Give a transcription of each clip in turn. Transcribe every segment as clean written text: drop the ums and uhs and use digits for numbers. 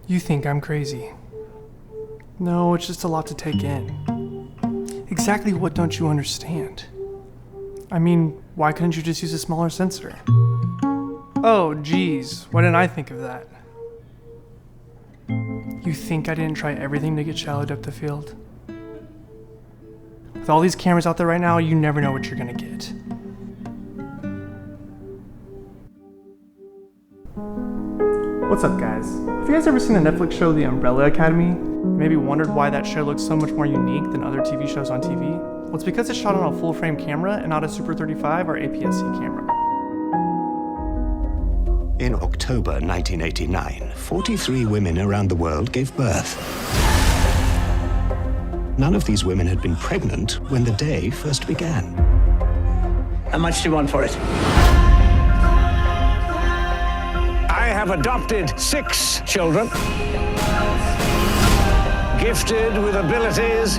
You think I'm crazy. No, it's just a lot to take in. Exactly what don't you understand? I mean, why couldn't you just use a smaller sensor? Oh, geez, why didn't I think of that? You think I didn't try everything to get shallow depth of field? With all these cameras out there right now, you never know what you're gonna get. What's up, guys? Have you guys ever seen the Netflix show The Umbrella Academy? Maybe wondered why that show looks so much more unique than other TV shows on TV? Well, it's because it's shot on a full-frame camera and not a Super 35 or APS-C camera. In October 1989, 43 women around the world gave birth. None of these women had been pregnant when the day first began. How much do you want for it? I have adopted 6 children, gifted with abilities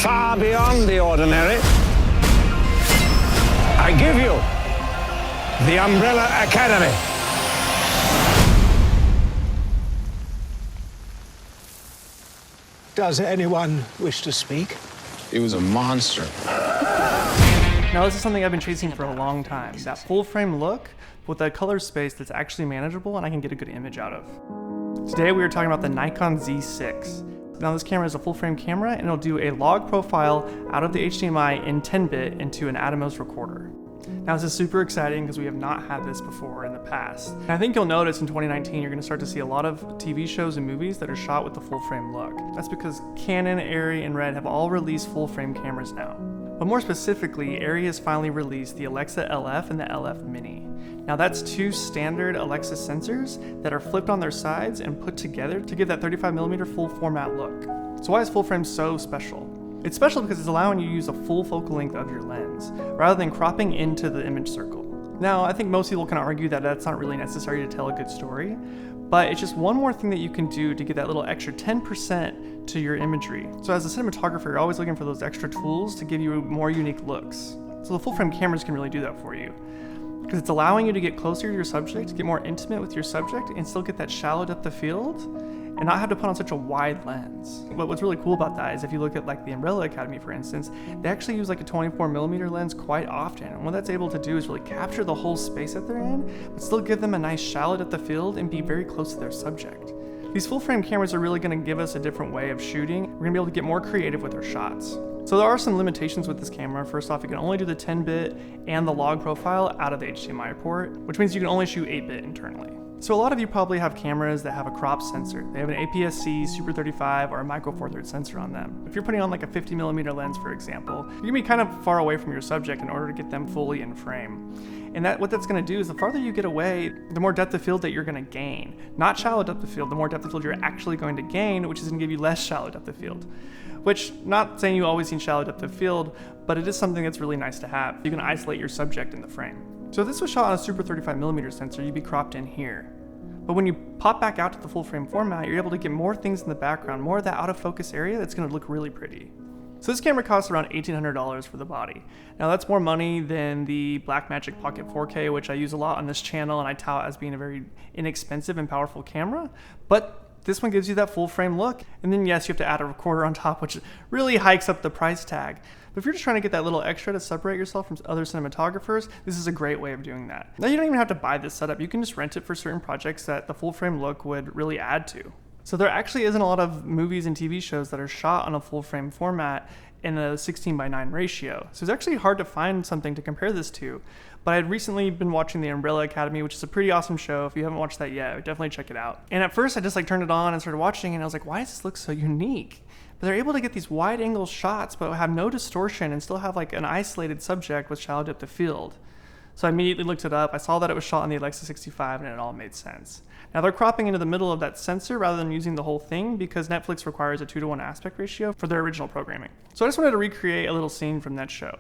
far beyond the ordinary. I give you the Umbrella Academy. Does anyone wish to speak? It was a monster. Now, this is something I've been chasing for a long time. That full-frame look with a color space that's actually manageable and I can get a good image out of. Today we are talking about the Nikon Z6. Now, this camera is a full-frame camera and it'll do a log profile out of the HDMI in 10-bit into an Atomos recorder. Now, this is super exciting because we have not had this before in the past. And I think you'll notice in 2019 you're going to start to see a lot of TV shows and movies that are shot with the full-frame look. That's because Canon, Arri, and Red have all released full-frame cameras now. But more specifically, Arri has finally released the Alexa LF and the LF Mini. Now, that's 2 standard Alexa sensors that are flipped on their sides and put together to give that 35mm full format look. So why is full frame so special? It's special because it's allowing you to use a full focal length of your lens, rather than cropping into the image circle. Now, I think most people can argue that that's not really necessary to tell a good story, but it's just one more thing that you can do to get that little extra 10% to your imagery. So as a cinematographer, you're always looking for those extra tools to give you more unique looks. So the full frame cameras can really do that for you, because it's allowing you to get closer to your subject, get more intimate with your subject, and still get that shallow depth of field, and not have to put on such a wide lens. But what's really cool about that is if you look at like the Umbrella Academy, for instance, they actually use like a 24mm lens quite often. And what that's able to do is really capture the whole space that they're in, but still give them a nice shallow depth of field and be very close to their subject. These full frame cameras are really gonna give us a different way of shooting. We're gonna be able to get more creative with our shots. So there are some limitations with this camera. First off, you can only do the 10-bit and the log profile out of the HDMI port, which means you can only shoot 8-bit internally. So a lot of you probably have cameras that have a crop sensor. They have an APS-C, Super 35, or a micro Four Thirds sensor on them. If you're putting on like a 50mm lens, for example, you're gonna be kind of far away from your subject in order to get them fully in frame. And what that's gonna do is the farther you get away, the more depth of field that you're gonna gain. Not shallow depth of field, the more depth of field you're actually going to gain, which is gonna give you less shallow depth of field. Which, not saying you always need shallow depth of field, but it is something that's really nice to have. You can isolate your subject in the frame. So if this was shot on a Super 35mm sensor, you'd be cropped in here. But when you pop back out to the full frame format, you're able to get more things in the background, more of that out of focus area that's gonna look really pretty. So this camera costs around $1,800 for the body. Now that's more money than the Blackmagic Pocket 4K, which I use a lot on this channel and I tout as being a very inexpensive and powerful camera, but this one gives you that full frame look. And then yes, you have to add a recorder on top, which really hikes up the price tag. But if you're just trying to get that little extra to separate yourself from other cinematographers, this is a great way of doing that. Now, you don't even have to buy this setup. You can just rent it for certain projects that the full frame look would really add to. So there actually isn't a lot of movies and TV shows that are shot on a full frame format in a 16:9 ratio. So it's actually hard to find something to compare this to. But I had recently been watching The Umbrella Academy, which is a pretty awesome show. If you haven't watched that yet, definitely check it out. And at first I just turned it on and started watching and I was like, why does this look so unique? But they're able to get these wide angle shots but have no distortion and still have like an isolated subject with shallow depth of field. So I immediately looked it up. I saw that it was shot on the Alexa 65 and it all made sense. Now they're cropping into the middle of that sensor rather than using the whole thing because Netflix requires a 2:1 aspect ratio for their original programming. So I just wanted to recreate a little scene from that show.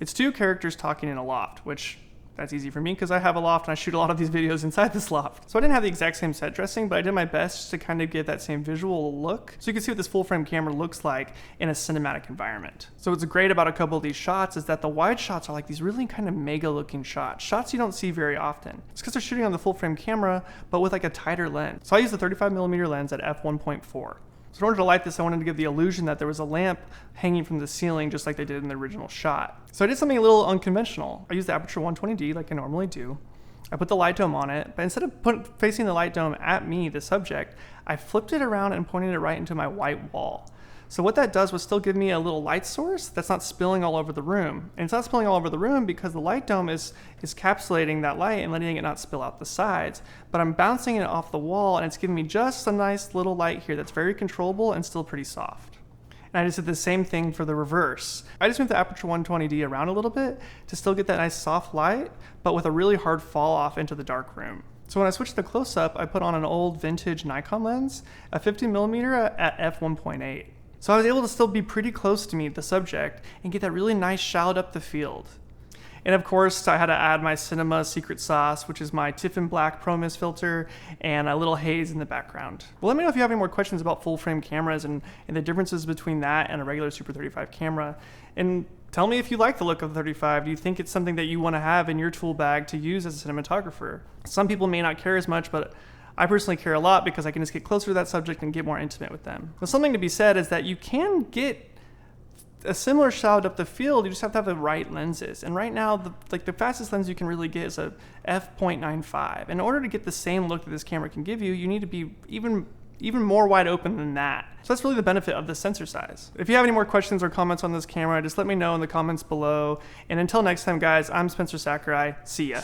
It's 2 characters talking in a loft, which That's easy for me because I have a loft and I shoot a lot of these videos inside this loft. So I didn't have the exact same set dressing, but I did my best just to kind of get that same visual look. So you can see what this full frame camera looks like in a cinematic environment. So what's great about a couple of these shots is that the wide shots are like these really kind of mega looking shots. Shots you don't see very often. It's because they're shooting on the full frame camera, but with like a tighter lens. So I use the 35mm lens at f1.4. So in order to light this, I wanted to give the illusion that there was a lamp hanging from the ceiling just like they did in the original shot. So I did something a little unconventional. I used the aperture 120D like I normally do. I put the light dome on it, but instead of facing the light dome at me, the subject, I flipped it around and pointed it right into my white wall. So what that does was still give me a little light source that's not spilling all over the room. And it's not spilling all over the room because the light dome is capsulating that light and letting it not spill out the sides. But I'm bouncing it off the wall and it's giving me just a nice little light here that's very controllable and still pretty soft. And I just did the same thing for the reverse. I just moved the aperture 120D around a little bit to still get that nice soft light, but with a really hard fall off into the dark room. So when I switched to close-up, I put on an old vintage Nikon lens, a 50mm at f1.8. So I was able to still be pretty close to meet the subject and get that really nice shallowed up the field. And of course, I had to add my cinema secret sauce, which is my Tiffin Black Pro Mist filter and a little haze in the background. Well, let me know if you have any more questions about full frame cameras and the differences between that and a regular Super 35 camera. And tell me if you like the look of the 35. Do you think it's something that you want to have in your tool bag to use as a cinematographer? Some people may not care as much, but I personally care a lot because I can just get closer to that subject and get more intimate with them. But something to be said is that you can get a similar shallowed up the field, you just have to have the right lenses. And right now, the fastest lens you can really get is a f.95. In order to get the same look that this camera can give you, you need to be even more wide open than that. So that's really the benefit of the sensor size. If you have any more questions or comments on this camera, just let me know in the comments below. And until next time, guys, I'm Spencer Sakurai. See ya.